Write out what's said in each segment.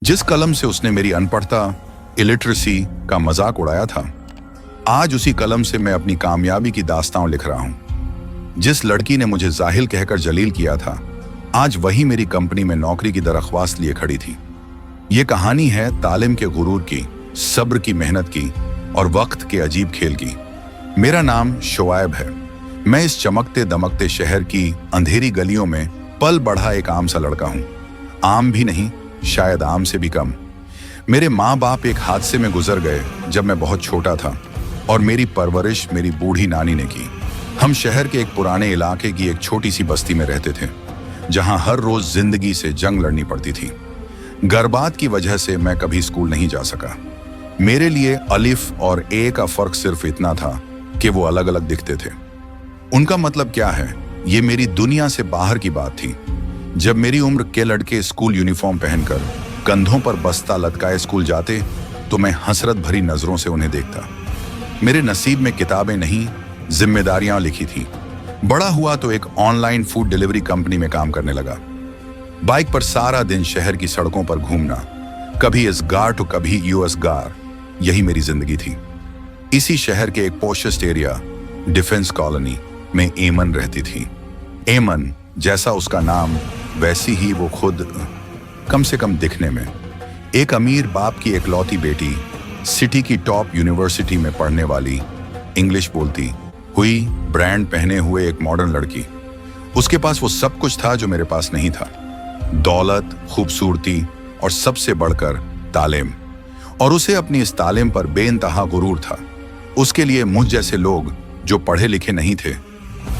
जिस कलम से उसने मेरी अनपढ़ता, इलिटरेसी का मजाक उड़ाया था, आज उसी कलम से मैं अपनी कामयाबी की दास्तां लिख रहा हूं। जिस लड़की ने मुझे जाहिल कहकर जलील किया था, आज वही मेरी कंपनी में नौकरी की दरख्वास्त लिए खड़ी थी। ये कहानी है तालिम के गुरूर की, सब्र की, मेहनत की और वक्त के अजीब खेल की। मेरा नाम शुआइब है। मैं इस चमकते दमकते शहर की अंधेरी गलियों में पल बढ़ा एक आम सा लड़का हूं। आम भी नहीं, शायद आम से भी कम। मेरे माँ बाप एक हादसे में गुजर गए जब मैं बहुत छोटा था और मेरी परवरिश मेरी बूढ़ी नानी ने की। हम शहर के एक पुराने इलाके की एक छोटी सी बस्ती में रहते थे, जहां हर रोज जिंदगी से जंग लड़नी पड़ती थी। गर्भात की वजह से मैं कभी स्कूल नहीं जा सका। मेरे लिए अलिफ और ए का फर्क सिर्फ इतना था कि वो अलग अलग दिखते थे। उनका मतलब क्या है, ये मेरी दुनिया से बाहर की बात थी। जब मेरी उम्र के लड़के स्कूल यूनिफॉर्म पहनकर कंधों पर बस्ता लटकाए स्कूल जाते तो मैं हसरत भरी नजरों से उन्हें देखता। मेरे नसीब में किताबें नहीं, जिम्मेदारियां लिखी थी। बड़ा हुआ तो एक ऑनलाइन फूड डिलीवरी कंपनी में काम करने लगा। बाइक पर सारा दिन शहर की सड़कों पर घूमना, कभी इस गार तो कभी यूएस गार, यही मेरी जिंदगी थी। इसी शहर के एक पोशेस्ट एरिया, डिफेंस कॉलोनी में एमन रहती थी। एमन, जैसा उसका नाम वैसी ही वो खुद, कम से कम दिखने में। एक अमीर बाप की एकलौती बेटी, सिटी की टॉप यूनिवर्सिटी में पढ़ने वाली, इंग्लिश बोलती हुई, ब्रांड पहने हुए एक मॉडर्न लड़की। उसके पास वो सब कुछ था जो मेरे पास नहीं था। दौलत, खूबसूरती और सबसे बढ़कर तालीम। और उसे अपनी इस तालीम पर बेइंतहा गुरूर था। उसके लिए मुझ जैसे लोग जो पढ़े लिखे नहीं थे,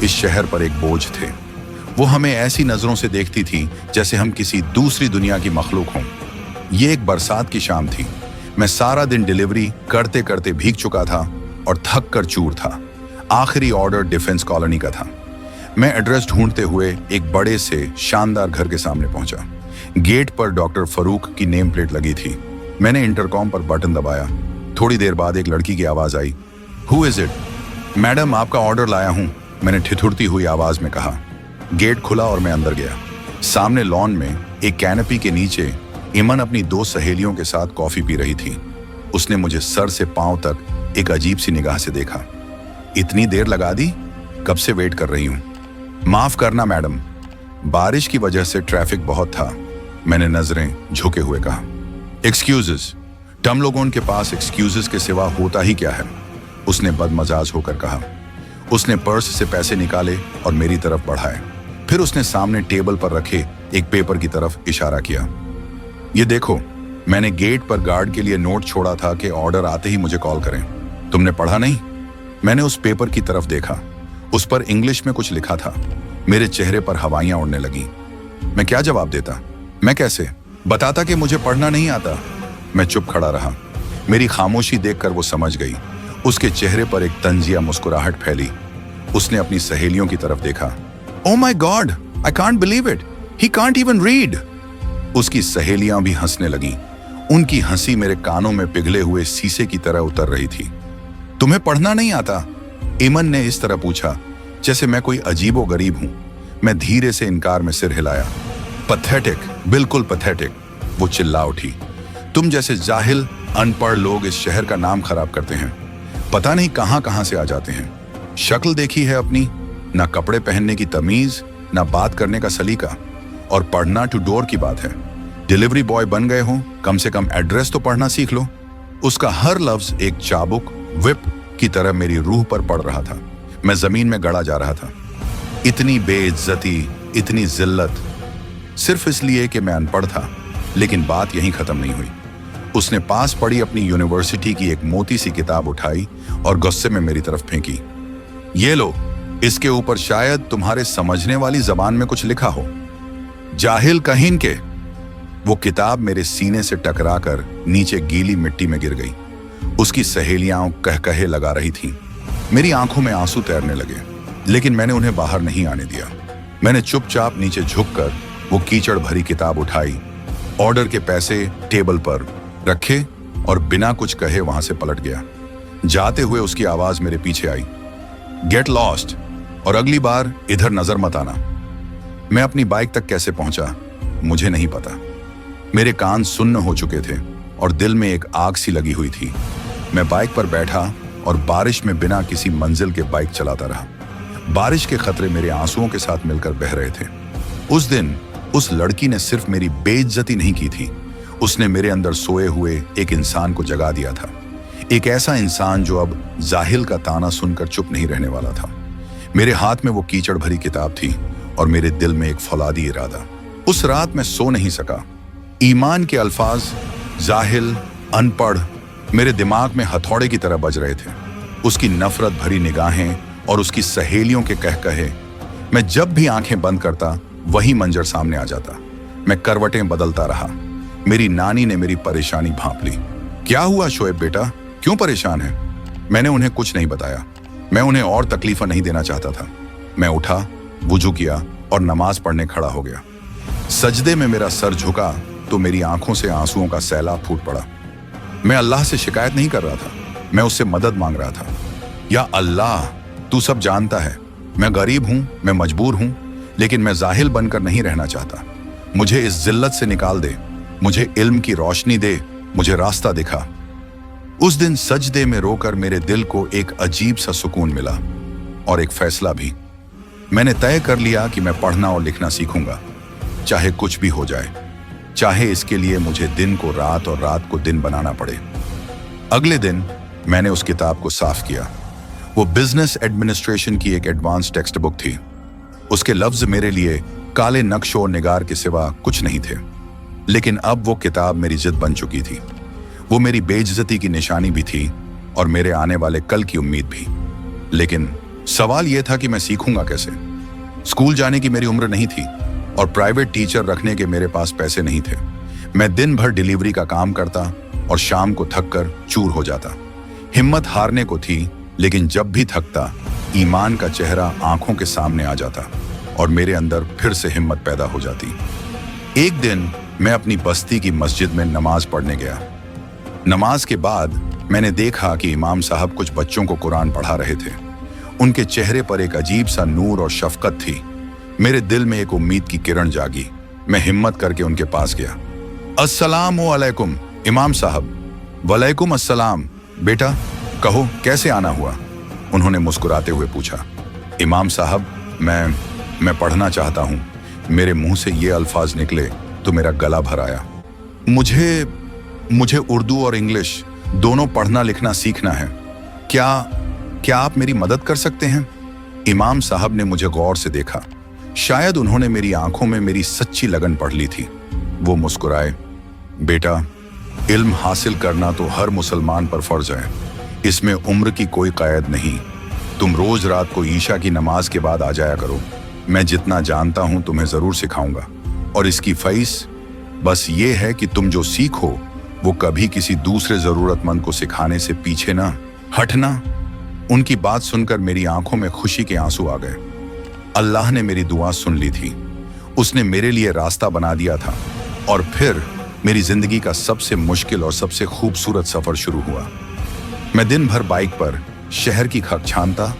इस शहर पर एक बोझ थे। वो हमें ऐसी नजरों से देखती थी जैसे हम किसी दूसरी दुनिया की मखलूक हों। ये एक बरसात की शाम थी। मैं सारा दिन डिलीवरी करते करते भीग चुका था और थक कर चूर था। आखिरी ऑर्डर डिफेंस कॉलोनी का था। मैं एड्रेस ढूंढते हुए एक बड़े से शानदार घर के सामने पहुंचा। गेट पर डॉक्टर फरूक की नेम प्लेट लगी थी। मैंने इंटरकॉम पर बटन दबाया। थोड़ी देर बाद एक लड़की की आवाज आई, हु इज इट? मैडम, आपका ऑर्डर लाया हूं, मैंने ठिठुरती हुई आवाज में कहा। गेट खुला और मैं अंदर गया। सामने लॉन में एक कैनपी के नीचे इमन अपनी दो सहेलियों के साथ कॉफी पी रही थी। उसने मुझे सर से पांव तक एक अजीब सी निगाह से देखा। इतनी देर लगा दी? कब से वेट कर रही हूं। माफ करना मैडम, बारिश की वजह से ट्रैफिक बहुत था, मैंने नजरें झुके हुए कहा। एक्सक्यूजेस, तुम लोगों के पास एक्सक्यूजेस के सिवा होता ही क्या है? उसने बदमजाज होकर कहा। उसने पर्स से पैसे निकाले और मेरी तरफ बढ़ाए। फिर उसने सामने टेबल पर रखे एक पेपर की तरफ इशारा किया। ये देखो, मैंने गेट पर गार्ड के लिए नोट छोड़ा था कि ऑर्डर आते ही मुझे कॉल करें। तुमने पढ़ा नहीं? मैंने उस पेपर की तरफ देखा। उस पर इंग्लिश में कुछ लिखा था। मेरे चेहरे पर हवाइयां उड़ने लगी। मैं क्या जवाब देता? मैं कैसे बताता कि मुझे पढ़ना नहीं आता? मैं चुप खड़ा रहा। मेरी खामोशी देखकर वो समझ गई। उसके चेहरे पर एक तंजिया मुस्कुराहट फैली। उसने अपनी सहेलियों की तरफ देखा। Oh my God, I can't believe it, he can't even read. उसकी सहेलियां भी हंसने लगीं। उनकी हंसी मेरे कानों में पिघले हुए शीशे की तरह उतर रही थी। तुम्हें पढ़ना नहीं आता? इमन ने इस तरह पूछा जैसे मैं कोई अजीबो गरीब हूं। मैं धीरे से इनकार में सिर हिलाया। पैथेटिक, बिल्कुल पैथेटिक, वो चिल्ला उठी। तुम जैसे जाहिल अनपढ़ लोग इस शहर का नाम खराब करते हैं। पता नहीं कहां कहां से आ जाते हैं। शक्ल देखी है अपनी, ना कपड़े पहनने की तमीज, ना बात करने का सलीका। और पढ़ना टू डोर की बात है। डिलीवरी बॉय बन गए हो, कम से कम एड्रेस तो पढ़ना सीख लो। उसका हर लफ्ज एक चाबुक, विप की तरह मेरी रूह पर पड़ रहा था। मैं जमीन में गड़ा जा रहा था। इतनी बेइज्जती, इतनी जिल्लत, सिर्फ इसलिए कि मैं अनपढ़ था। लेकिन बात यहीं खत्म नहीं हुई। उसने पास पड़ी अपनी यूनिवर्सिटी की एक मोटी सी किताब उठाई और गुस्से में मेरी तरफ फेंकी। ये लो, इसके ऊपर शायद तुम्हारे समझने वाली जबान में कुछ लिखा हो। जाहिल कहीन के। वो किताब मेरे सीने से टकराकर नीचे गीली मिट्टी में गिर गई। उसकी सहेलियां कहकहे लगा रही थीं। मेरी आंखों में आंसू तैरने लगे, लेकिन मैंने उन्हें बाहर नहीं आने दिया। मैंने चुपचाप नीचे झुककर वो कीचड़ भरी किताब उठाई, ऑर्डर के पैसे टेबल पर रखे और बिना कुछ कहे वहां से पलट गया। जाते हुए उसकी आवाज मेरे पीछे आई, गेट लॉस्ट, और अगली बार इधर नजर मत आना। मैं अपनी बाइक तक कैसे पहुंचा मुझे नहीं पता। मेरे कान सुन्न हो चुके थे और दिल में एक आग सी लगी हुई थी। मैं बाइक पर बैठा और बारिश में बिना किसी मंजिल के बाइक चलाता रहा। बारिश के खतरे मेरे आंसुओं के साथ मिलकर बह रहे थे। उस दिन उस लड़की ने सिर्फ मेरी बेइज्जती नहीं की थी, उसने मेरे अंदर सोए हुए एक इंसान को जगा दिया था। एक ऐसा इंसान जो अब जाहिल का ताना सुनकर चुप नहीं रहने वाला था। मेरे हाथ में वो कीचड़ भरी किताब थी और मेरे दिल में एक फौलादी इरादा। उस रात मैं सो नहीं सका। ईमान के अल्फाज जाहिल, अनपढ़ मेरे दिमाग में हथौड़े की तरह बज रहे थे। उसकी नफरत भरी निगाहें और उसकी सहेलियों के कहकहे। मैं जब भी आंखें बंद करता वही मंजर सामने आ जाता। मैं करवटें बदलता रहा। मेरी नानी ने मेरी परेशानी भांप ली। क्या हुआ शोएब बेटा, क्यों परेशान है? मैंने उन्हें कुछ नहीं बताया। मैं उन्हें और तकलीफें नहीं देना चाहता था। मैं उठा, वुजू किया और नमाज पढ़ने खड़ा हो गया। सजदे में मेरा सर झुका तो मेरी आंखों से आंसुओं का सैलाब फूट पड़ा। मैं अल्लाह से शिकायत नहीं कर रहा था, मैं उससे मदद मांग रहा था। या अल्लाह, तू सब जानता है, मैं गरीब हूं, मैं मजबूर हूं, लेकिन मैं जाहिल बनकर नहीं रहना चाहता। मुझे इस जिल्लत से निकाल दे, मुझे इल्म की रोशनी दे, मुझे रास्ता दिखा। उस दिन सजदे में रोकर मेरे दिल को एक अजीब सा सुकून मिला और एक फैसला भी। मैंने तय कर लिया कि मैं पढ़ना और लिखना सीखूंगा, चाहे कुछ भी हो जाए, चाहे इसके लिए मुझे दिन को रात और रात को दिन बनाना पड़े। अगले दिन मैंने उस किताब को साफ किया। वो बिजनेस एडमिनिस्ट्रेशन की एक एडवांस टेक्स्ट बुक थी। उसके लफ्ज मेरे लिए काले नक्शों और निगार के सिवा कुछ नहीं थे। लेकिन अब वो किताब मेरी जिद बन चुकी थी। वो मेरी बेइज्जती की निशानी भी थी और मेरे आने वाले कल की उम्मीद भी। लेकिन सवाल यह था कि मैं सीखूंगा कैसे? स्कूल जाने की मेरी उम्र नहीं थी और प्राइवेट टीचर रखने के मेरे पास पैसे नहीं थे। मैं दिन भर डिलीवरी का काम करता और शाम को थक कर चूर हो जाता। हिम्मत हारने को थी, लेकिन जब भी थकता ईमान का चेहरा आंखों के सामने आ जाता और मेरे अंदर फिर से हिम्मत पैदा हो जाती। एक दिन मैं अपनी बस्ती की मस्जिद में नमाज पढ़ने गया। नमाज के बाद मैंने देखा कि इमाम साहब कुछ बच्चों को कुरान पढ़ा रहे थे। उनके चेहरे पर एक अजीब सा नूर और शफकत थी। मेरे दिल में एक उम्मीद की किरण जागी। मैं हिम्मत करके उनके पास गया। अस्सलामु अलैकुम इमाम साहब। वलैकुम अस्सलाम। बेटा कहो, कैसे आना हुआ? उन्होंने मुस्कुराते हुए पूछा। इमाम साहब, मैं पढ़ना चाहता हूँ। मेरे मुंह से ये अल्फाज निकले तो मेरा गला भर आया। मुझे उर्दू और इंग्लिश दोनों पढ़ना लिखना सीखना है। क्या आप मेरी मदद कर सकते हैं? इमाम साहब ने मुझे गौर से देखा। शायद उन्होंने मेरी आंखों में मेरी सच्ची लगन पढ़ ली थी। वो मुस्कुराए। बेटा, इल्म हासिल करना तो हर मुसलमान पर फर्ज है। इसमें उम्र की कोई कैद नहीं। तुम रोज रात को ईशा की नमाज के बाद आ जाया करो। मैं जितना जानता हूं तुम्हें जरूर सिखाऊंगा। और इसकी फीस बस ये है कि तुम जो सीखो वो कभी किसी दूसरे जरूरतमंद को सिखाने से पीछे ना हटना। उनकी बात सुनकर मेरी आंखों में खुशी के आंसू आ गए। अल्लाह ने मेरी दुआ सुन ली थी। उसने मेरे लिए रास्ता बना दिया था और फिर मेरी जिंदगी का सबसे मुश्किल और सबसे खूबसूरत सफर शुरू हुआ। मैं दिन भर बाइक पर शहर की खक छानता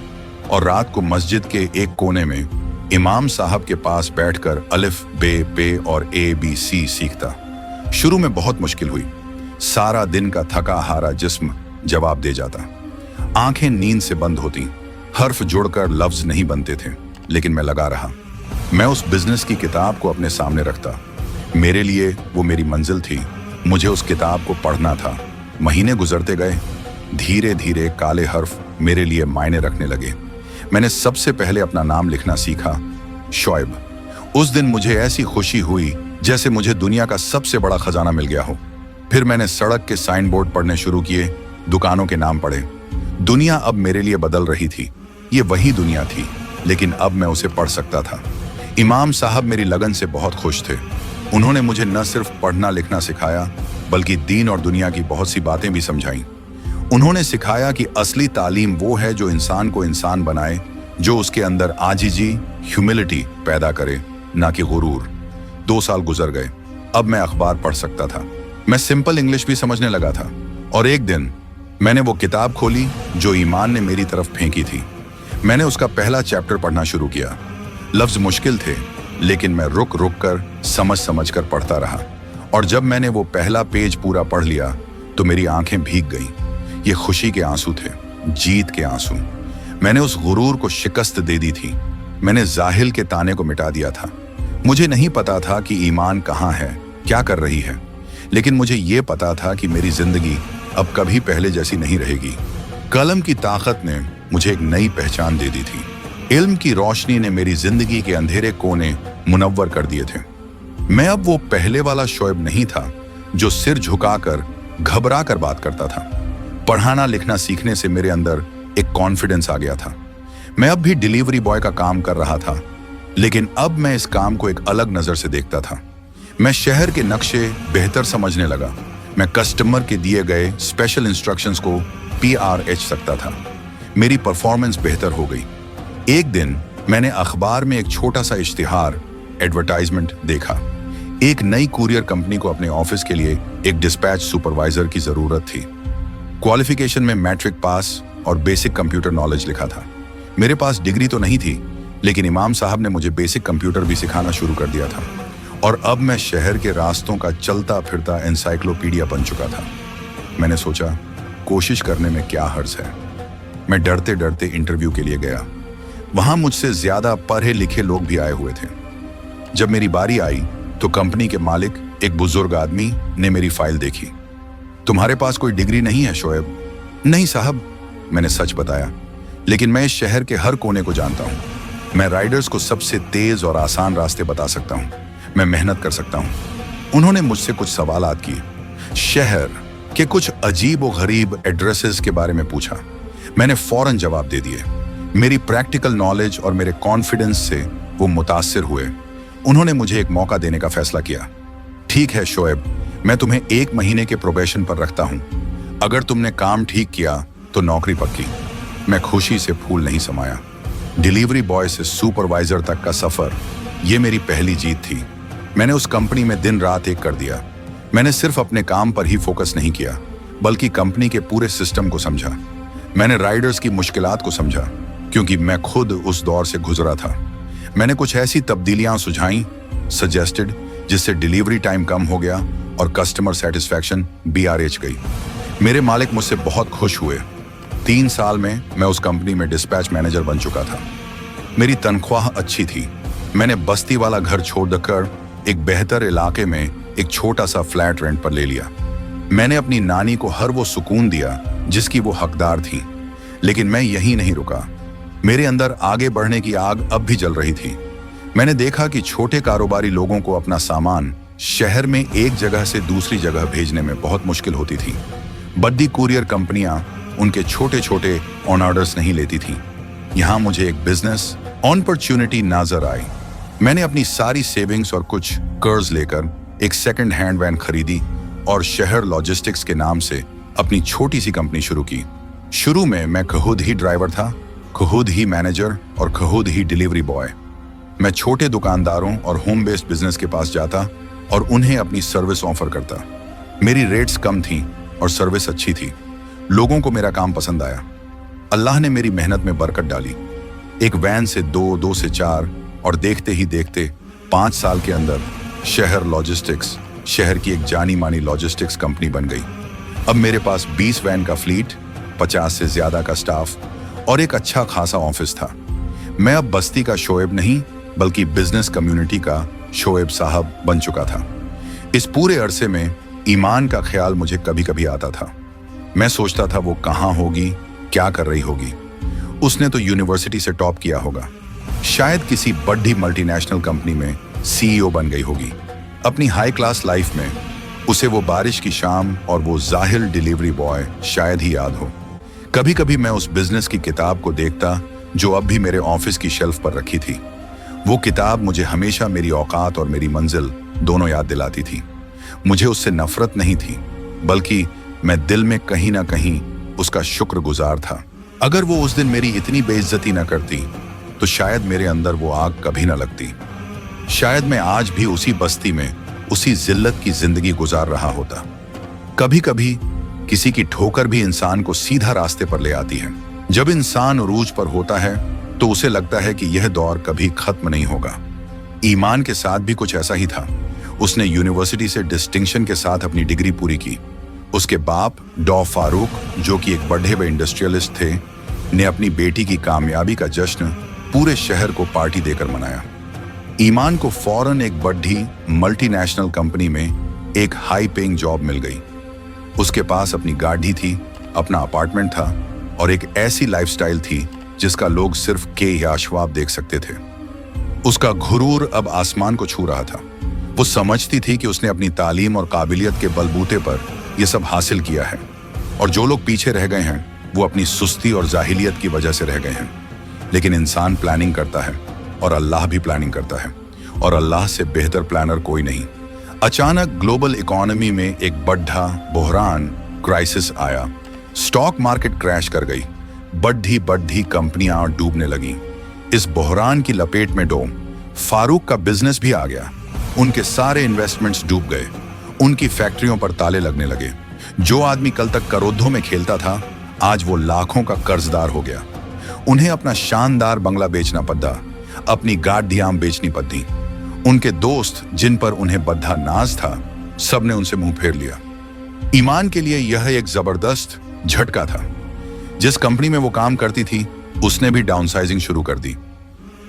और रात को मस्जिद के एक कोने में इमाम साहब के पास बैठकर अलिफ बे पे और ABC सीखता। शुरू में बहुत मुश्किल हुई। सारा दिन का थका हारा जिस्म जवाब दे जाता। आंखें नींद से बंद होती। हर्फ जुड़कर लफ्ज नहीं बनते थे, लेकिन मैं लगा रहा। मैं उस बिजनेस की किताब को अपने सामने रखता। मेरे लिए वो मेरी मंजिल थी। मुझे उस किताब को पढ़ना था। महीने गुजरते गए। धीरे धीरे काले हर्फ मेरे लिए मायने रखने लगे। मैंने सबसे पहले अपना नाम लिखना सीखा, शोएब। उस दिन मुझे ऐसी खुशी हुई जैसे मुझे दुनिया का सबसे बड़ा खजाना मिल गया हो। फिर मैंने सड़क के साइन बोर्ड पढ़ने शुरू किए, दुकानों के नाम पढ़े। दुनिया अब मेरे लिए बदल रही थी। ये वही दुनिया थी, लेकिन अब मैं उसे पढ़ सकता था। इमाम साहब मेरी लगन से बहुत खुश थे। उन्होंने मुझे न सिर्फ पढ़ना लिखना सिखाया, बल्कि दीन और दुनिया की बहुत सी बातें भी समझाईं। उन्होंने सिखाया कि असली तालीम वो है जो इंसान को इंसान बनाए, जो उसके अंदर आजिजी, ह्यूमिलिटी पैदा करे, ना कि गुरूर। 2 साल गुजर गए। अब मैं अखबार पढ़ सकता था। मैं सिंपल इंग्लिश भी समझने लगा था। और एक दिन मैंने वो किताब खोली जो ईमान ने मेरी तरफ फेंकी थी। मैंने उसका पहला चैप्टर पढ़ना शुरू किया। लफ्ज मुश्किल थे, लेकिन मैं रुक रुक कर समझ कर पढ़ता रहा और जब मैंने वो पहला पेज पूरा पढ़ लिया तो मेरी आंखें भीग गईं। ये खुशी के आंसू थे, जीत के आंसू। मैंने उस गुरूर को शिकस्त दे दी थी। मैंने जाहिल के ताने को मिटा दिया था। मुझे नहीं पता था कि ईमान कहाँ है, क्या कर रही है, लेकिन मुझे ये पता था कि मेरी जिंदगी अब कभी पहले जैसी नहीं रहेगी। कलम की ताकत ने मुझे एक नई पहचान दे दी थी। इल्म की रोशनी ने मेरी जिंदगी के अंधेरे कोने मुनव्वर कर दिए थे। मैं अब वो पहले वाला शोएब नहीं था जो सिर झुकाकर घबरा कर बात करता था। पढ़ाना लिखना सीखने से मेरे अंदर एक कॉन्फिडेंस आ गया था। मैं अब भी डिलीवरी बॉय का काम कर रहा था, लेकिन अब मैं इस काम को एक अलग नजर से देखता था। मैं शहर के नक्शे बेहतर समझने लगा। मैं कस्टमर के दिए गए स्पेशल इंस्ट्रक्शंस को PRH सकता था। मेरी परफॉर्मेंस बेहतर हो गई। एक दिन मैंने अखबार में एक छोटा सा इश्तिहार एडवर्टाइजमेंट देखा। एक नई कुरियर कंपनी को अपने ऑफिस के लिए एक डिस्पैच सुपरवाइजर की जरूरत थी। क्वालिफिकेशन में मैट्रिक पास और बेसिक कंप्यूटर नॉलेज लिखा था। मेरे पास डिग्री तो नहीं थी, लेकिन इमाम साहब ने मुझे बेसिक कंप्यूटर भी सिखाना शुरू कर दिया था और अब मैं शहर के रास्तों का चलता फिरता एनसाइक्लोपीडिया बन चुका था। मैंने सोचा, कोशिश करने में क्या हर्ज है। मैं डरते डरते इंटरव्यू के लिए गया। वहां मुझसे ज्यादा पढ़े लिखे लोग भी आए हुए थे। जब मेरी बारी आई तो कंपनी के मालिक, एक बुजुर्ग आदमी, ने मेरी फाइल देखी। तुम्हारे पास कोई डिग्री नहीं है शोएब? नहीं साहब, मैंने सच बताया, लेकिन मैं इस शहर के हर कोने को जानता हूँ। मैं राइडर्स को सबसे तेज और आसान रास्ते बता सकता हूँ। मैं मेहनत कर सकता हूँ। उन्होंने मुझसे कुछ सवालात किए, शहर के कुछ अजीब और गरीब एड्रेसेस के बारे में पूछा। मैंने फौरन जवाब दे दिए। मेरी प्रैक्टिकल नॉलेज और मेरे कॉन्फिडेंस से वो मुतासिर हुए। उन्होंने मुझे एक मौका देने का फैसला किया। ठीक है शोएब, मैं तुम्हें 1 महीने के प्रोबेशन पर रखता हूं। अगर तुमने काम ठीक किया तो नौकरी पक्की। मैं खुशी से फूल नहीं समाया। डिलीवरी बॉय से सुपरवाइजर तक का सफर, ये मेरी पहली जीत थी। मैंने उस कंपनी में दिन रात एक कर दिया। मैंने सिर्फ अपने काम पर ही फोकस नहीं किया, बल्कि कंपनी के पूरे सिस्टम को समझा। मैंने राइडर्स की मुश्किलात को समझा, क्योंकि मैं खुद उस दौर से गुजरा था। मैंने कुछ ऐसी तब्दीलियां सुझाई, सजेस्टेड, जिससे डिलीवरी टाइम कम हो गया और कस्टमर सेटिस्फैक्शन BRH गई। मेरे मालिक मुझसे बहुत खुश हुए। 3 साल में मैं उस कंपनी में डिस्पैच मैनेजर बन चुका था। मेरी तनख्वाह अच्छी थी। मैंने बस्ती वाला घर छोड़कर एक बेहतर इलाके में एक छोटा सा फ्लैट रेंट पर ले लिया। मैंने अपनी नानी को हर वो सुकून दिया जिसकी वो हकदार थी। लेकिन मैं यहीं नहीं रुका। मेरे अंदर आगे बढ़ने की आग अब भी जल रही थी। मैंने देखा कि छोटे कारोबारी लोगों को अपना सामान शहर में एक जगह से दूसरी जगह भेजने में बहुत मुश्किल होती थी। बड़ी कुरियर कंपनियां उनके छोटे छोटे ऑन ऑर्डर्स नहीं लेती थीं। यहाँ मुझे एक बिजनेस अपॉर्चुनिटी नजर आई। मैंने अपनी सारी सेविंग्स और कुछ कर्ज लेकर एक सेकंड हैंड वैन खरीदी और शहर लॉजिस्टिक्स के नाम से अपनी छोटी सी कंपनी शुरू की। शुरू में मैं खुद ही ड्राइवर था, खुद ही मैनेजर और खुद ही डिलीवरी बॉय। मैं छोटे दुकानदारों और होम बेस्ड बिजनेस के पास जाता और उन्हें अपनी सर्विस ऑफर करता। मेरी रेट्स कम थीं और सर्विस अच्छी थी। लोगों को मेरा काम पसंद आया। अल्लाह ने मेरी मेहनत में बरकत डाली। एक वैन से 2, 2 से 4 और देखते ही देखते 5 साल के अंदर शहर लॉजिस्टिक्स शहर की एक जानी मानी लॉजिस्टिक्स कंपनी बन गई। अब मेरे पास 20 वैन का फ्लीट, 50 से ज्यादा का स्टाफ और एक अच्छा खासा ऑफिस था। मैं अब बस्ती का शोएब नहीं, बल्कि बिजनेस कम्युनिटी का शोएब साहब बन चुका था। इस पूरे अरसे में ईमान का ख्याल मुझे कभी कभी आता था। मैं सोचता था वो कहाँ होगी, क्या कर रही होगी। उसने तो यूनिवर्सिटी से टॉप किया होगा, शायद किसी बड़ी मल्टीनेशनल कंपनी में CEO बन गई होगी। अपनी हाई क्लास लाइफ में उसे वो बारिश की शाम और वो जाहिल डिलीवरी बॉय शायद ही याद हो। कभी कभी मैं उस बिजनेस की किताब को देखता जो अब भी मेरे ऑफिस की शेल्फ पर रखी थी। वो किताब मुझे हमेशा मेरी औकात और मेरी मंजिल दोनों याद दिलाती थी। मुझे उससे नफरत नहीं थी, बल्कि मैं दिल में कहीं ना कहीं उसका शुक्रगुजार था। अगर वो उस दिन मेरी इतनी बेइज्जती न करती तो शायद मेरे अंदर वो आग कभी न लगती। शायद मैं आज भी उसी बस्ती में उसी जिल्लत की जिंदगी गुजार रहा होता। कभी कभी किसी की ठोकर भी इंसान को सीधा रास्ते पर ले आती है। जब इंसान उरूज पर होता है तो उसे लगता है कि यह दौर कभी खत्म नहीं होगा। ईमान के साथ भी कुछ ऐसा ही था। उसने यूनिवर्सिटी से डिस्टिंक्शन के साथ अपनी डिग्री पूरी की। उसके बाप डॉ फारूक, जो कि एक बढ़े हुए इंडस्ट्रियलिस्ट थे, ने अपनी बेटी की कामयाबी का जश्न पूरे शहर को पार्टी देकर मनाया। ईमान को फौरन एक बड़ी मल्टीनेशनल कंपनी में एक हाई पेइंग जॉब मिल गई। उसके पास अपनी गाड़ी थी, अपना अपार्टमेंट था और एक ऐसी लाइफस्टाइल थी जिसका लोग सिर्फ के या अशवाब देख सकते थे। उसका गुरूर अब आसमान को छू रहा था। वो समझती थी कि उसने अपनी तालीम और काबिलियत के बलबूते पर यह सब हासिल किया है और जो लोग पीछे रह गए हैं वो अपनी सुस्ती और जाहिलियत की वजह से रह गए हैं। लेकिन इंसान प्लानिंग करता है और अल्लाह भी प्लानिंग करता है और अल्लाह से बेहतर प्लानर कोई नहीं। अचानक ग्लोबल इकोनॉमी में एक बड़ा बहरान क्राइसिस आया। स्टॉक मार्केट क्रैश कर गई, बड़ी कंपनियां डूबने लगी। इस बहरान की लपेट में डो फारूक का बिजनेस भी आ गया। उनके सारे इन्वेस्टमेंट्स डूब गए, उनकी फैक्ट्रियों पर ताले लगने लगे। जो आदमी कल तक करोड़ों में खेलता था, आज वो लाखों का कर्जदार हो गया। उन्हें अपना शानदार बंगला बेचना पड़ा, अपनी गाड़ियां बेचनी पड़ी। उनके दोस्त जिन पर उन्हें बद्धा नाज था, सबने उनसे मुंह फेर लिया। ईमान के लिए यह एक जबरदस्त झटका था। जिस कंपनी में वो काम करती थी, उसने भी डाउनसाइजिंग शुरू कर दी।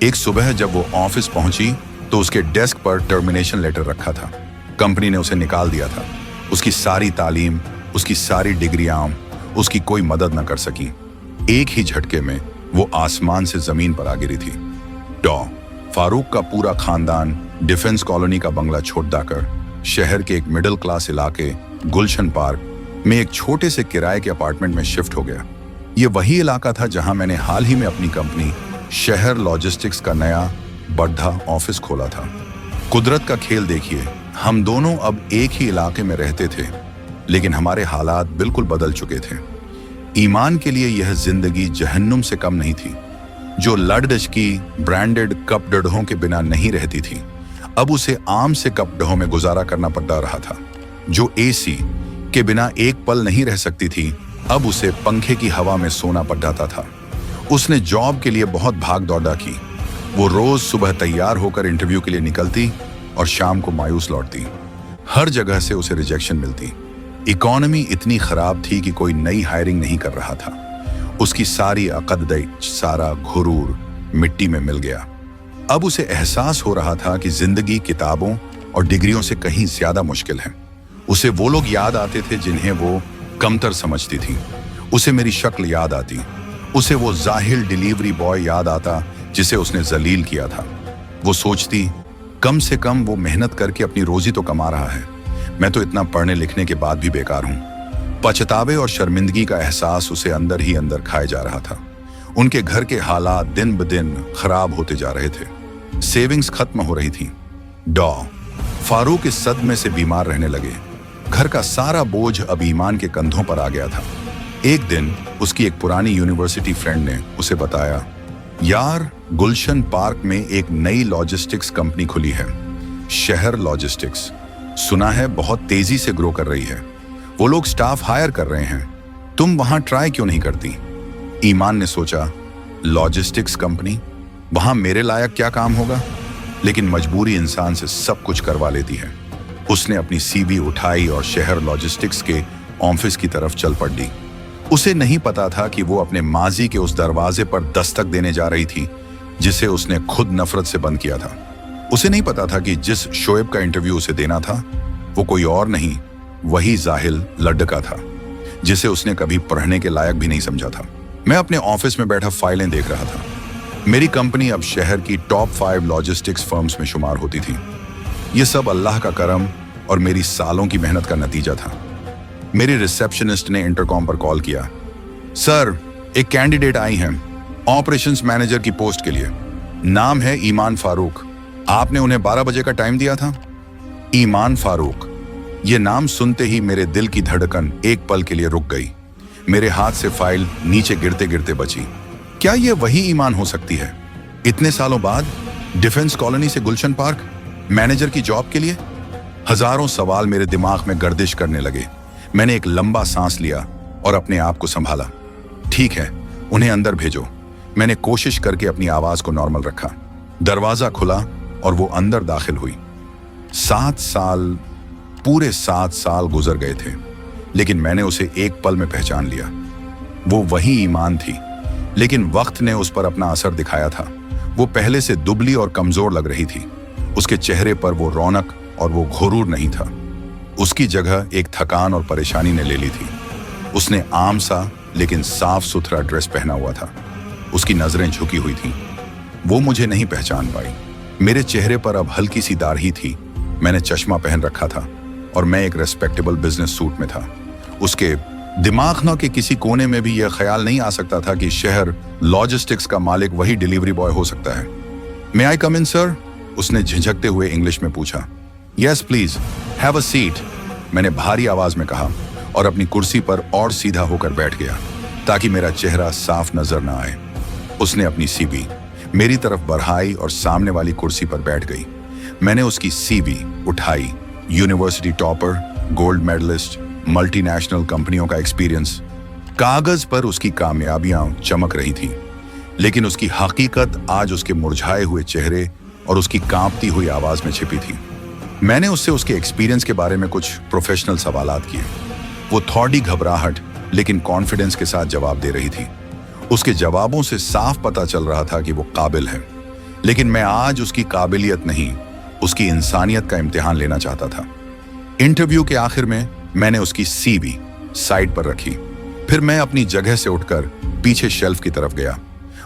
एक सुबह जब वो ऑफिस पहुंची तो उसके डेस्क पर टर्मिनेशन लेटर रखा था। कंपनी ने उसे निकाल दिया था। उसकी सारी तालीम, उसकी सारी डिग्रियां उसकी कोई मदद न कर सकी। एक ही झटके में वो आसमान से जमीन पर आ गिरी थी। डॉ फारूक का पूरा खानदान डिफेंस कॉलोनी का बंगला छोड़ कर शहर के एक मिडिल क्लास इलाके गुलशन पार्क में एक छोटे से किराए के अपार्टमेंट में शिफ्ट हो गया। ये वही इलाका था जहां मैंने हाल ही में अपनी कंपनी शहर लॉजिस्टिक्स का नया बड़ा ऑफिस खोला था। कुदरत का खेल देखिए, हम दोनों अब एक ही इलाके में रहते थे, लेकिन हमारे हालात बिल्कुल बदल चुके थे। ईमान के लिए यह जिंदगी जहन्नुम से कम नहीं थी। जो लड़दश की ब्रांडेड कप डढ़ों के बिना नहीं रहती थी, अब उसे आम से कप डढ़ों में गुजारा करना पड़ रहा था। जो एसी के बिना एक पल नहीं रह सकती थी, अब उसे पंखे की हवा में सोना पड़ जाता था। उसने जॉब के लिए बहुत भाग दौड़ा की। वो रोज सुबह तैयार होकर इंटरव्यू के लिए निकलती और शाम को मायूस लौटती। हर जगह से उसे रिजेक्शन मिलती। इकोनॉमी इतनी खराब थी कि कोई नई हायरिंग नहीं कर रहा था। उसकी सारी अकद, सारा गुरूर मिट्टी में मिल गया। अब उसे एहसास हो रहा था कि जिंदगी किताबों और डिग्रियों से कहीं ज्यादा मुश्किल है। उसे वो लोग याद आते थे जिन्हें वो कमतर समझती थी। उसे मेरी शक्ल याद आती। उसे वो जाहिल डिलीवरी बॉय याद आता जिसे उसने जलील किया था। वो सोचती, कम से कम वो मेहनत करके अपनी रोजी तो कमा रहा है, मैं तो इतना पढ़ने लिखने के बाद भी बेकार हूं। पछतावे और शर्मिंदगी का एहसास उसे अंदर ही अंदर खाए जा रहा था। उनके घर के हालात दिन ब दिन खराब होते जा रहे थे। सेविंग्स खत्म हो रही थी। डॉ फारूक इस सदमे से बीमार रहने लगे। घर का सारा बोझ अब ईमान के कंधों पर आ गया था। एक दिन उसकी एक पुरानी यूनिवर्सिटी फ्रेंड ने उसे बताया, यार, गुलशन पार्क में एक नई लॉजिस्टिक्स कंपनी खुली है, शहर लॉजिस्टिक्स। सुना है बहुत तेजी से ग्रो कर रही है। वो लोग स्टाफ हायर कर रहे हैं, तुम वहां ट्राई क्यों नहीं करती? ईमान ने सोचा, लॉजिस्टिक्स कंपनी, वहां मेरे लायक क्या काम होगा? लेकिन मजबूरी इंसान से सब कुछ करवा लेती है। उसने अपनी सीवी उठाई और शहर लॉजिस्टिक्स के ऑफिस की तरफ चल पड़ी। उसे नहीं पता था कि वो अपने माजी के उस दरवाजे पर दस्तक देने जा रही थी जिसे उसने खुद नफरत से बंद किया था। उसे नहीं पता था कि जिस शोएब का इंटरव्यू उसे देना था, वो कोई और नहीं, वही जाहिल लड़का था जिसे उसने कभी पढ़ने के लायक भी नहीं समझा था। मैं अपने ऑफिस में बैठा फाइलें देख रहा था। मेरी कंपनी अब शहर की टॉप 5 लॉजिस्टिक्स फर्म्स में शुमार होती थी। ये सब अल्लाह का करम और मेरी सालों की मेहनत का नतीजा था। मेरी रिसेप्शनिस्ट ने इंटरकॉम पर कॉल किया, सर, एक कैंडिडेट आई हैं ऑपरेशंस मैनेजर की पोस्ट के लिए। नाम है ईमान फारूक। आपने उन्हें 12 बजे का टाइम दिया था। ईमान फारूक, ये नाम सुनते ही मेरे दिल की धड़कन एक पल के लिए रुक गई। मेरे हाथ से फाइल नीचे गिरते गिरते बची। क्या ये वही ईमान हो सकती है? इतने सालों बाद डिफेंस कॉलोनी से गुलशन पार्क मैनेजर की जॉब के लिए? हजारों सवाल मेरे दिमाग में गर्दिश करने लगे। मैंने एक लंबा सांस लिया और अपने आप को संभाला। ठीक है, उन्हें अंदर भेजो। मैंने कोशिश करके अपनी आवाज को नॉर्मल रखा। दरवाजा खुला और वो अंदर दाखिल हुई। 7 साल, पूरे 7 साल गुजर गए थे, लेकिन मैंने उसे एक पल में पहचान लिया। वो वही ईमान थी, लेकिन वक्त ने उस पर अपना असर दिखाया था। वो पहले से दुबली और कमजोर लग रही थी। उसके चेहरे पर वो रौनक और वो घुरूर नहीं था। उसकी जगह एक थकान और परेशानी ने ले ली थी। उसने आम सा लेकिन साफ सुथरा ड्रेस पहना हुआ था। उसकी नजरें झुकी हुई थीं। वो मुझे नहीं पहचान पाई। मेरे चेहरे पर अब हल्की सी दाढ़ी थी। मैंने चश्मा पहन रखा था और मैं एक रेस्पेक्टेबल बिजनेस सूट में था। उसके दिमाग न के किसी कोने में भी यह ख्याल नहीं आ सकता था कि शहर लॉजिस्टिक्स का मालिक वही डिलीवरी बॉय हो सकता है। मे आई कम इन सर? उसने झिझकते हुए इंग्लिश में पूछा। Yes please, have a seat, मैंने भारी आवाज में कहा और अपनी कुर्सी पर और सीधा होकर बैठ गया ताकि मेरा चेहरा साफ नजर न आए। उसने अपनी सीवी मेरी तरफ बढ़ाई और सामने वाली कुर्सी पर बैठ गई। मैंने उसकी सीवी उठाई। University topper, gold medalist, multinational कंपनियों का एक्सपीरियंस। कागज पर उसकी कामयाबियां चमक रही थीं, लेकिन उसकी हकीकत आज उसके मुरझाए हुए चेहरे और उसकी कांपती हुई आवाज में छिपी थी। मैंने उससे उसके एक्सपीरियंस के बारे में कुछ प्रोफेशनल सवालात किए। वो थोड़ी घबराहट लेकिन कॉन्फिडेंस के साथ जवाब दे रही थी। उसके जवाबों से साफ पता चल रहा था कि वो काबिल है, लेकिन मैं आज उसकी काबिलियत नहीं, उसकी इंसानियत का इम्तिहान लेना चाहता था। इंटरव्यू के आखिर में मैंने उसकी सीवी साइड पर रखी। फिर मैं अपनी जगह से उठकर पीछे शेल्फ की तरफ गया।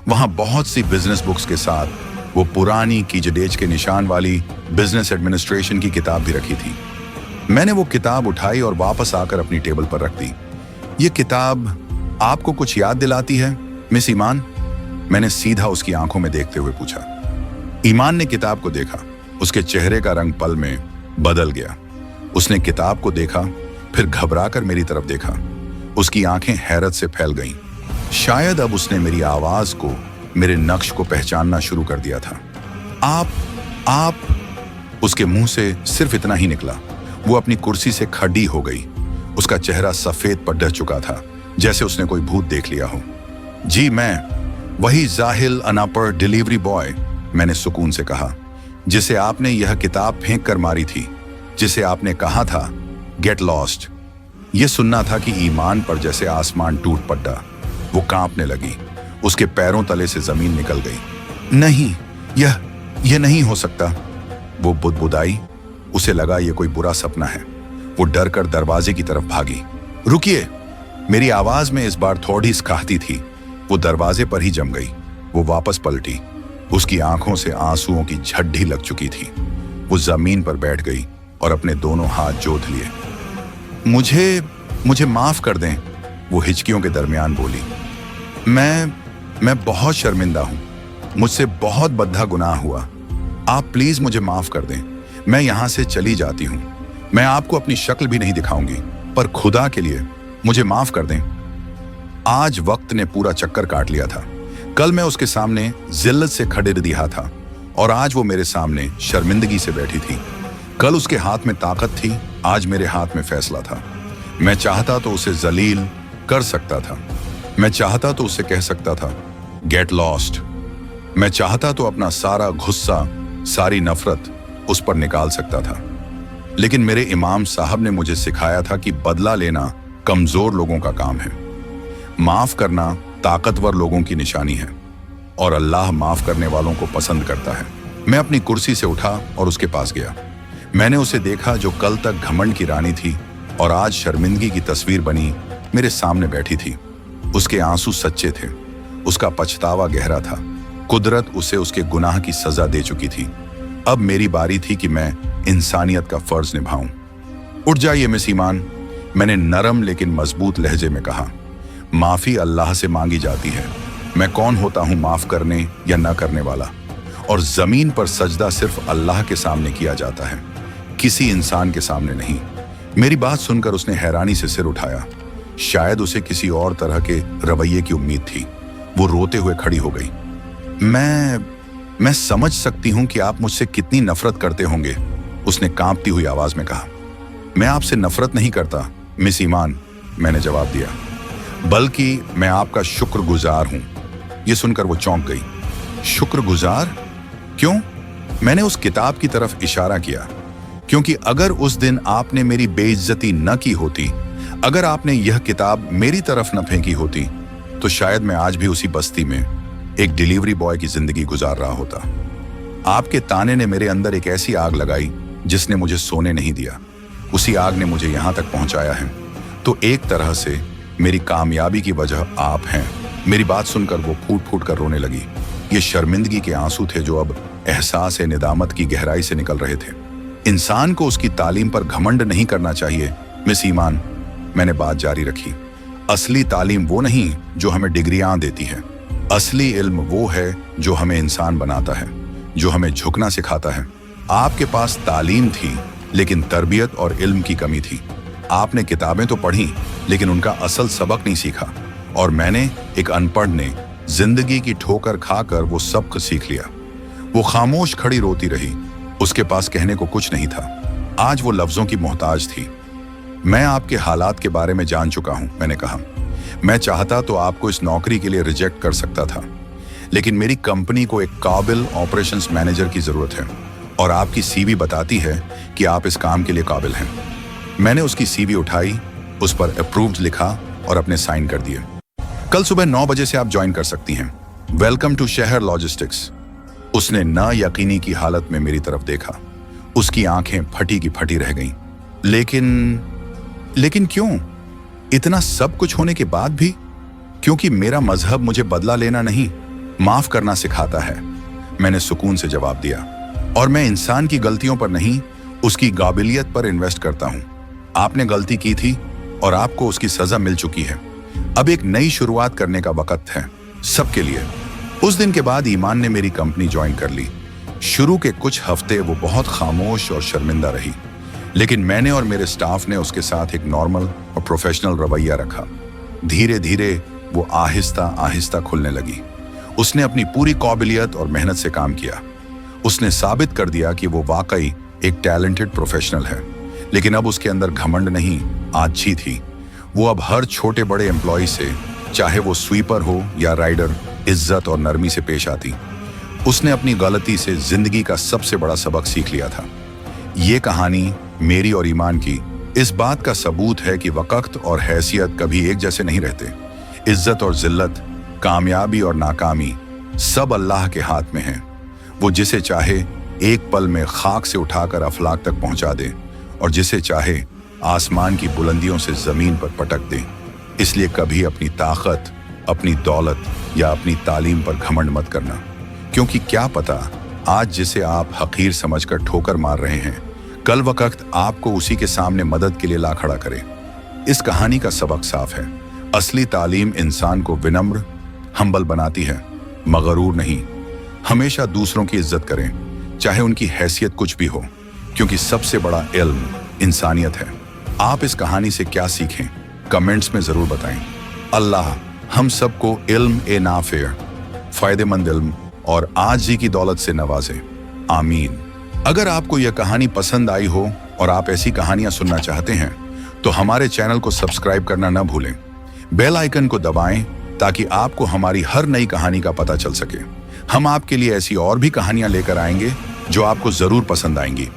वहां बहुत सी बिजनेस बुक्स के साथ वो पुरानी कीजडेज के निशान वाली बिजनेस एडमिनिस्ट्रेशन की किताब भी रखी थी। मैंने वो किताब उठाई और वापस आकर अपनी टेबल पर रख दी। ये किताब आपको कुछ याद दिलाती है मिस ईमान? मैंने सीधा उसकी आंखों में देखते हुए पूछा। ईमान ने किताब को देखा। उसके चेहरे का रंग पल में बदल गया। उसने किताब को देखा, फिर घबराकर मेरी तरफ देखा। उसकी आंखें हैरत से फैल गईं। शायद अब उसने मेरी आवाज को, मेरे नक्श को पहचानना शुरू कर दिया था। आप उसके मुंह से सिर्फ इतना ही निकला। वो अपनी कुर्सी से खड़ी हो गई। उसका चेहरा सफेद पर ढह चुका था, जैसे उसने कोई भूत देख लिया हो। जी मैं, वही जाहिल अनापढ़ डिलीवरी बॉय, मैंने सुकून से कहा, जिसे आपने यह किताब फेंक कर मारी थी, जिसे आपने कहा था गेट लॉस्ट। यह सुनना था कि ईमान पर जैसे आसमान टूट पड़ा। वो कांपने लगी। उसके पैरों तले से जमीन निकल गई। नहीं, यह नहीं हो सकता, वो बुदबुदाई। उसे लगा यह कोई बुरा सपना है। वो डर कर दरवाजे की तरफ भागी। रुकिए, मेरी आवाज में इस बार थोड़ी स्काहती थी। वो दरवाजे पर ही जम गई। वो वापस पलटी। उसकी आंखों से आंसुओं की झड्डी लग चुकी थी। वो जमीन पर बैठ गई और अपने दोनों हाथ जोड़ लिए। मुझे माफ कर दें, वो हिचकियों के दरमियान बोली। मैं बहुत शर्मिंदा हूं। मुझसे बहुत बद्दा गुनाह हुआ। आप प्लीज मुझे माफ कर दें। मैं यहां से चली जाती हूं। मैं आपको अपनी शक्ल भी नहीं दिखाऊंगी, पर खुदा के लिए मुझे माफ कर दें। आज वक्त ने पूरा चक्कर काट लिया था। कल मैं उसके सामने जिल्लत से खड़े रिहा था और आज वो मेरे सामने शर्मिंदगी से बैठी थी। कल उसके हाथ में ताकत थी, आज मेरे हाथ में फैसला था। मैं चाहता तो उसे जलील कर सकता था। मैं चाहता तो उसे कह सकता था गेट लॉस्ट। मैं चाहता तो अपना सारा गुस्सा, सारी नफरत उस पर निकाल सकता था। लेकिन मेरे इमाम साहब ने मुझे सिखाया था कि बदला लेना कमजोर लोगों का काम है, माफ करना ताकतवर लोगों की निशानी है, और अल्लाह माफ करने वालों को पसंद करता है। मैं अपनी कुर्सी से उठा और उसके पास गया। मैंने उसे देखा जो कल तक घमंड की रानी थी और आज शर्मिंदगी की तस्वीर बनी मेरे सामने बैठी थी। उसके आंसू सच्चे थे। उसका पछतावा गहरा था। कुदरत उसे उसके गुनाह की सजा दे चुकी थी। अब मेरी बारी थी कि मैं इंसानियत का फर्ज निभाऊं। उठ जाइए मिस ईमान, मैंने नरम लेकिन मजबूत लहजे में कहा। माफी अल्लाह से मांगी जाती है। मैं कौन होता हूं माफ करने या न करने वाला? और जमीन पर सजदा सिर्फ अल्लाह के सामने किया जाता है, किसी इंसान के सामने नहीं। मेरी बात सुनकर उसने हैरानी से सिर उठाया। शायद उसे किसी और तरह के रवैये की उम्मीद थी। वो रोते हुए खड़ी हो गई। मैं समझ सकती हूं कि आप मुझसे कितनी नफरत करते होंगे, उसने कांपती हुई आवाज में कहा। मैं आपसे नफरत नहीं करता मिस ईमान, मैंने जवाब दिया, बल्कि मैं आपका शुक्रगुजार हूं। यह सुनकर वो चौंक गई। शुक्रगुजार? क्यों? मैंने उस किताब की तरफ इशारा किया। क्योंकि अगर उस दिन आपने मेरी बेइज्जती न की होती, अगर आपने यह किताब मेरी तरफ न फेंकी होती, तो शायद मैं आज भी उसी बस्ती में एक डिलीवरी बॉय की जिंदगी गुजार रहा होता। आपके ताने ने मेरे अंदर एक ऐसी आग लगाई जिसने मुझे सोने नहीं दिया। उसी आग ने मुझे यहां तक पहुंचाया है। तो एक तरह से मेरी कामयाबी की वजह आप हैं। मेरी बात सुनकर वो फूट फूट कर रोने लगी। ये शर्मिंदगी के आंसू थे जो अब एहसास निदामत की गहराई से निकल रहे थे। इंसान को उसकी तालीम पर घमंड नहीं करना चाहिए मिस ईमान, मैंने बात जारी रखी। असली तालीम वो नहीं जो हमें डिग्रियां देती है। असली इल्म वो है जो हमें इंसान बनाता है, जो हमें झुकना सिखाता है। आपके पास तालीम थी लेकिन तरबियत और इल्म की कमी थी। आपने किताबें तो पढ़ी लेकिन उनका असल सबक नहीं सीखा, और मैंने, एक अनपढ़ ने, जिंदगी की ठोकर खाकर वो सबक सीख लिया। वो खामोश खड़ी रोती रही। उसके पास कहने को कुछ नहीं था। आज वो लफ्जों की मोहताज थी। मैं आपके हालात के बारे में जान चुका हूं, मैंने कहा। मैं चाहता तो आपको इस नौकरी के लिए रिजेक्ट कर सकता था, लेकिन मेरी कंपनी को एक काबिल ऑपरेशंस मैनेजर की जरूरत है, और आपकी सीवी बताती है कि आप इस काम के लिए काबिल हैं। मैंने उसकी सीवी उठाई, उस पर अप्रूव्ड लिखा और अपने साइन कर दिए। कल सुबह 9 बजे से आप ज्वाइन कर सकती हैं। वेलकम टू शहर लॉजिस्टिक्स। उसने ना यकीनी की हालत में मेरी तरफ देखा। उसकी आंखें फटी की फटी रह गईं। लेकिन क्यों? इतना सब कुछ होने के बाद भी? क्योंकि मेरा मजहब मुझे बदला लेना नहीं, माफ करना सिखाता है, मैंने सुकून से जवाब दिया। और मैं इंसान की गलतियों पर नहीं, उसकी काबिलियत पर इन्वेस्ट करता हूं। आपने गलती की थी और आपको उसकी सजा मिल चुकी है। अब एक नई शुरुआत करने का वक्त है, सबके लिए। उस दिन के बाद ईमान ने मेरी कंपनी ज्वाइन कर ली। शुरू के कुछ हफ्ते वो बहुत खामोश और शर्मिंदा रही, लेकिन मैंने और मेरे स्टाफ ने उसके साथ एक नॉर्मल और प्रोफेशनल रवैया रखा। धीरे धीरे वो आहिस्ता आहिस्ता खुलने लगी। उसने अपनी पूरी काबिलियत और मेहनत से काम किया। उसने साबित कर दिया कि वो वाकई एक टैलेंटेड प्रोफेशनल है। लेकिन अब उसके अंदर घमंड नहीं, आजी थी। वो अब हर छोटे बड़े एम्प्लॉय से, चाहे वो स्वीपर हो या राइडर, इज्जत और नरमी से पेश आती। उसने अपनी गलती से जिंदगी का सबसे बड़ा सबक सीख लिया था। ये कहानी मेरी और ईमान की इस बात का सबूत है कि वक्त और हैसियत कभी एक जैसे नहीं रहते। इज्जत और जिल्लत, कामयाबी और नाकामी, सब अल्लाह के हाथ में है। वो जिसे चाहे एक पल में खाक से उठाकर अफलाक तक पहुंचा दे, और जिसे चाहे आसमान की बुलंदियों से जमीन पर पटक दे। इसलिए कभी अपनी ताकत, अपनी दौलत या अपनी तालीम पर घमंड मत करना, क्योंकि क्या पता आज जिसे आप हकीर समझकर ठोकर मार रहे हैं, कल वक्त आपको उसी के सामने मदद के लिए ला खड़ा करे। इस कहानी का सबक साफ है। असली तालीम इंसान को विनम्र, हम्बल बनाती है, मगरूर नहीं। हमेशा दूसरों की इज्जत करें, चाहे उनकी हैसियत कुछ भी हो, क्योंकि सबसे बड़ा इल्म इंसानियत है। आप इस कहानी से क्या सीखें, कमेंट्स में जरूर बताएं। अल्लाह हम सबको इल्म ए नाफे, फायदेमंद इल्म और आजी की दौलत से नवाजे, आमीन। अगर आपको यह कहानी पसंद आई हो और आप ऐसी कहानियां सुनना चाहते हैं, तो हमारे चैनल को सब्सक्राइब करना न भूलें। बेल आइकन को दबाएं ताकि आपको हमारी हर नई कहानी का पता चल सके। हम आपके लिए ऐसी और भी कहानियां लेकर आएंगे जो आपको जरूर पसंद आएंगी।